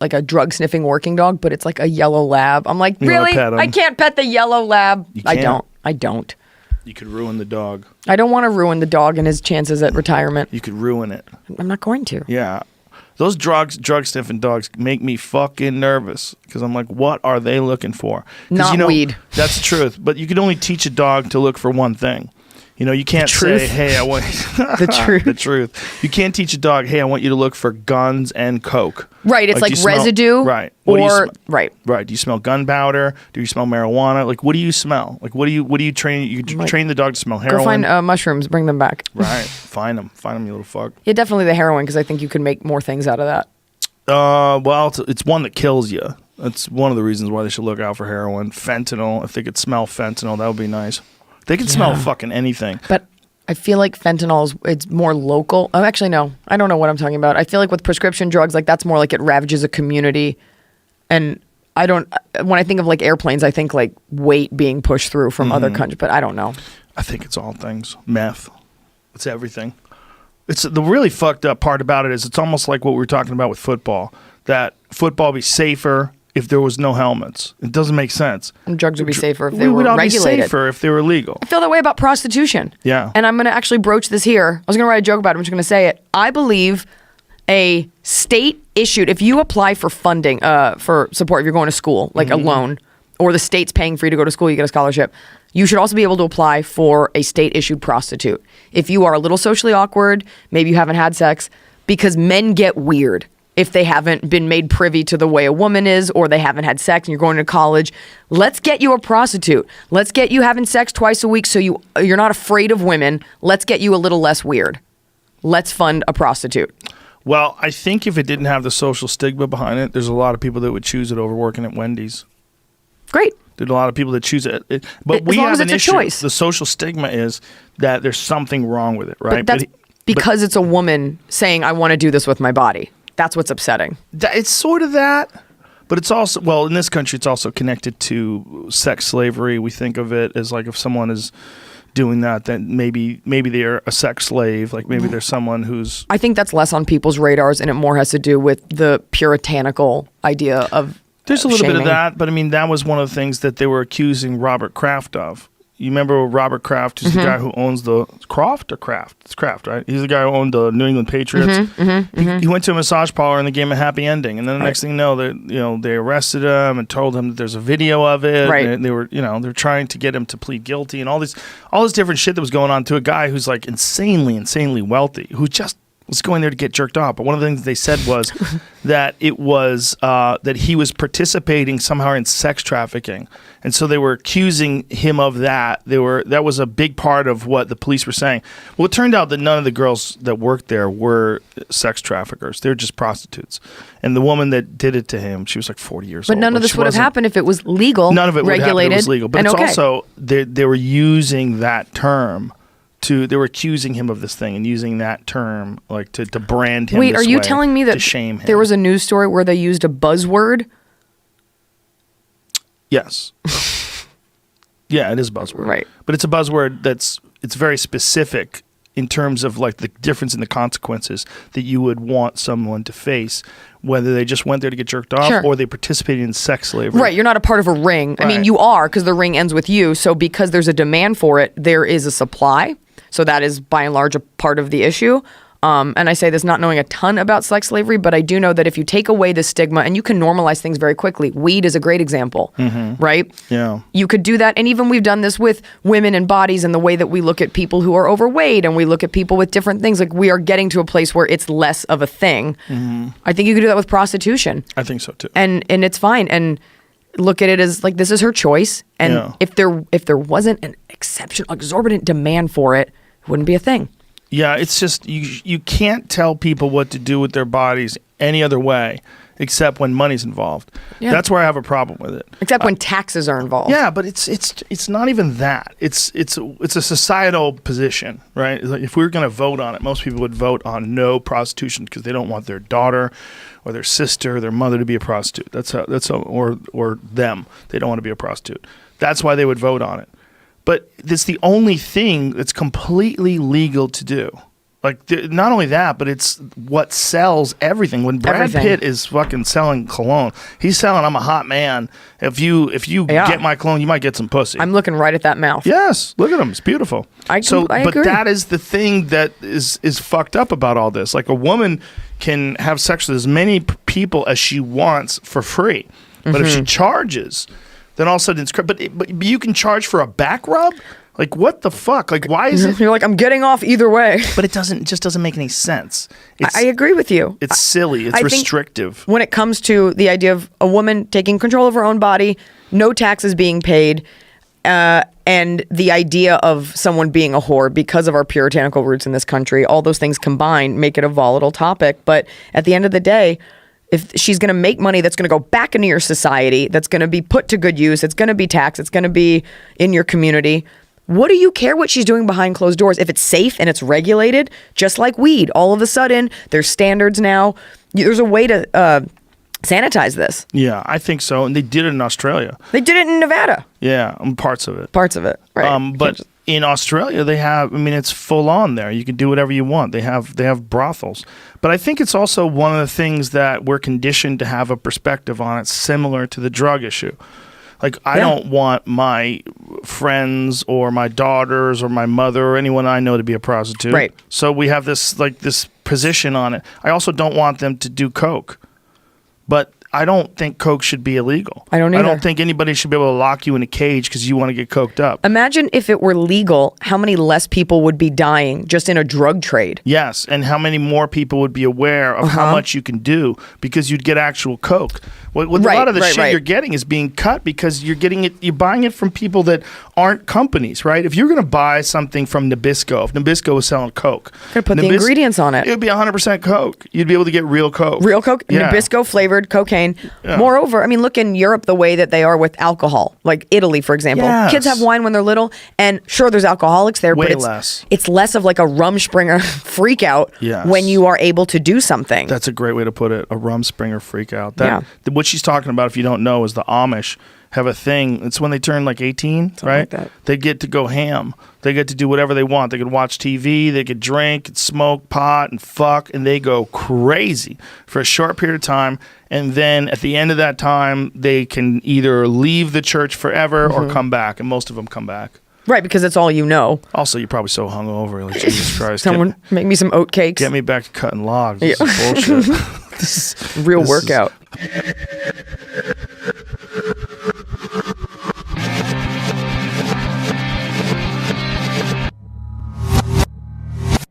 like a drug sniffing working dog, but it's like a yellow lab. I'm like, really? I can't pet the yellow lab. I don't. You could ruin the dog. I don't want to ruin the dog and his chances at retirement. You could ruin it. I'm not going to. Yeah. Those drug sniffing dogs make me fucking nervous because I'm like, what are they looking for? Not weed. That's the truth. But you can only teach a dog to look for one thing. You know, you can't say, hey, I want the truth. The truth. You can't teach a dog, hey, I want you to look for guns and coke. Right. It's like residue. Right. Right. Right. Do you smell gunpowder? Do you smell marijuana? Like, what do you smell? Like, what do you train? You train the dog to smell heroin. Go find mushrooms. Bring them back. Right. Find them, you little fuck. Yeah, definitely the heroin, because I think you can make more things out of that. Well, it's one that kills you. That's one of the reasons why they should look out for heroin. Fentanyl. If they could smell fentanyl, that would be nice. They can smell fucking anything. But I feel like fentanyl it's more local. Oh, actually, no. I don't know what I'm talking about. I feel like with prescription drugs, like that's more like it ravages a community. And I don't, when I think of like airplanes, I think like weight being pushed through from other countries, but I don't know. I think it's all things. Meth. It's everything. It's the really fucked up part about it is it's almost like what we were talking about with football, that football be safer if there was no helmets. It doesn't make sense. And drugs would be safer if they were would all regulated. Be safer if they were legal. I feel that way about prostitution. Yeah. And I'm going to actually broach this here. I was going to write a joke about it. I'm just going to say it. I believe a state issued, if you apply for funding, for support, if you're going to school, like a loan, or the state's paying for you to go to school, you get a scholarship, you should also be able to apply for a state issued prostitute. If you are a little socially awkward, maybe you haven't had sex, because men get weird if they haven't been made privy to the way a woman is, or they haven't had sex and you're going to college. Let's get you a prostitute. Let's get you having sex twice a week so you're not afraid of women. Let's get you a little less weird. Let's fund a prostitute. Well, I think if it didn't have the social stigma behind it, there's a lot of people that would choose it over working at Wendy's. Great. There's a lot of people that choose it. But we have an issue. Choice. The social stigma is that there's something wrong with it, right? But because it's a woman saying, I want to do this with my body. That's what's upsetting. It's sort of that, but it's also, well, in this country, it's also connected to sex slavery. We think of it as like if someone is doing that, then maybe they're a sex slave. Like maybe there's someone who's... I think that's less on people's radars, and it more has to do with the puritanical idea of There's a little shaming. bit of that, but I mean, that was one of the things that they were accusing Robert Kraft of. You remember Robert Kraft, who's the guy who owns the Kraft or Kraft? It's Kraft, right? He's the guy who owned the New England Patriots. He went to a massage parlor and they gave him a happy ending. And then the next thing you know, they arrested him and told him that there's a video of it. Right. And they were, they're trying to get him to plead guilty and all this different shit that was going on to a guy who's like insanely wealthy, who just was going there to get jerked off. But one of the things they said was that it was that he was participating somehow in sex trafficking, and so they were accusing him of that. That was a big part of what the police were saying. Well, it turned out that none of the girls that worked there were sex traffickers. They were just prostitutes. And the woman that did it to him, she was like 40 years old. But none of this would have happened if it was legal. None of it would have happened if it was legal. But it's okay. also they were using that term. They were accusing him of this thing and using that term like to brand him. Wait, are you telling me that to shame him? There was a news story where they used a buzzword? Yes. Yeah, it is a buzzword. Right. But it's a buzzword it's very specific in terms of like the difference in the consequences that you would want someone to face, whether they just went there to get jerked off or they participated in sex slavery. Right, you're not a part of a ring. Right. I mean, you are, because the ring ends with you. So because there's a demand for it, there is a supply. So that is by and large a part of the issue. And I say this not knowing a ton about sex slavery, but I do know that if you take away the stigma, and you can normalize things very quickly. Weed is a great example, right? Yeah. You could do that. And even we've done this with women and bodies and the way that we look at people who are overweight and we look at people with different things. Like we are getting to a place where it's less of a thing. I think you could do that with prostitution. I think so too. And it's fine. And look at it as like, this is her choice. And if there wasn't an exorbitant demand for it, it wouldn't be a thing. Yeah, it's just you can't tell people what to do with their bodies any other way except when money's involved. Yeah. That's where I have a problem with it. Except when taxes are involved. Yeah, but it's not even that. It's a societal position, right? Like if we were going to vote on it, most people would vote on no prostitution because they don't want their daughter or their sister or their mother to be a prostitute. Or them. They don't want to be a prostitute. That's why they would vote on it. But it's the only thing that's completely legal to do. Like, not only that, but it's what sells everything. When Brad Everything. Pitt is fucking selling cologne, he's selling, I'm a hot man. If you Yeah. get my cologne, you might get some pussy. I'm looking right at that mouth. Yes, look at him. It's beautiful. I but agree. that is the thing that is fucked up about all this. Like, a woman can have sex with as many people as she wants for free. But if she charges, then all of a sudden it's but you can charge for a back rub? Like, what the fuck? Like, why is it? You're like, I'm getting off either way. But it just doesn't make any sense. I agree with you. It's silly. It's I think restrictive. when it comes to the idea of a woman taking control of her own body, no taxes being paid, and the idea of someone being a whore because of our puritanical roots in this country, all those things combined make it a volatile topic. But at the end of the day, if she's going to make money that's going to go back into your society, that's going to be put to good use, it's going to be taxed, it's going to be in your community, what do you care what she's doing behind closed doors? If it's safe and it's regulated, just like weed, all of a sudden there's standards now. There's a way to sanitize this. Yeah, I think so. And they did it in Australia. They did it in Nevada. Yeah, parts of it. Parts of it, right? But in Australia, they have. I mean, it's full on there. You can do whatever you want. They have brothels. But I think it's also one of the things that we're conditioned to have a perspective on. It's similar to the drug issue. Like, I don't want my friends or my daughters or my mother or anyone I know to be a prostitute. Right. So we have this position on it. I also don't want them to do coke. But I don't think coke should be illegal. I don't either. I don't think anybody should be able to lock you in a cage because you want to get coked up. Imagine if it were legal, how many less people would be dying just in a drug trade? Yes, and how many more people would be aware of how much you can do because you'd get actual coke. A lot of the shit you're getting is being cut because you're buying it from people that aren't companies, right? If you're going to buy something from Nabisco, if Nabisco was selling coke, Gonna put the ingredients on it. It would be 100% coke. You'd be able to get real coke. Real coke, Yeah. Nabisco flavored cocaine. Yeah. Moreover, I mean, look in Europe the way that they are with alcohol, like Italy, for example. Yes. Kids have wine when they're little, and sure, there's alcoholics there, Way but less. it's less of like a Rumspringer freak out Yes. when you are able to do something. That's a great way to put it. A Rumspringer freak out. What she's talking about, if you don't know, is the Amish have a thing. It's when they turn like 18, Something right? like that. They get to go ham. They get to do whatever they want. They could watch TV, they could drink, and smoke pot and fuck, and they go crazy for a short period of time. And then at the end of that time, they can either leave the church forever or come back. And most of them come back. Right, because that's all you know. Also, you're probably so hungover. Like, Jesus Christ. Someone make me some oat cakes. Get me back to cutting logs. This is bullshit. Real workout.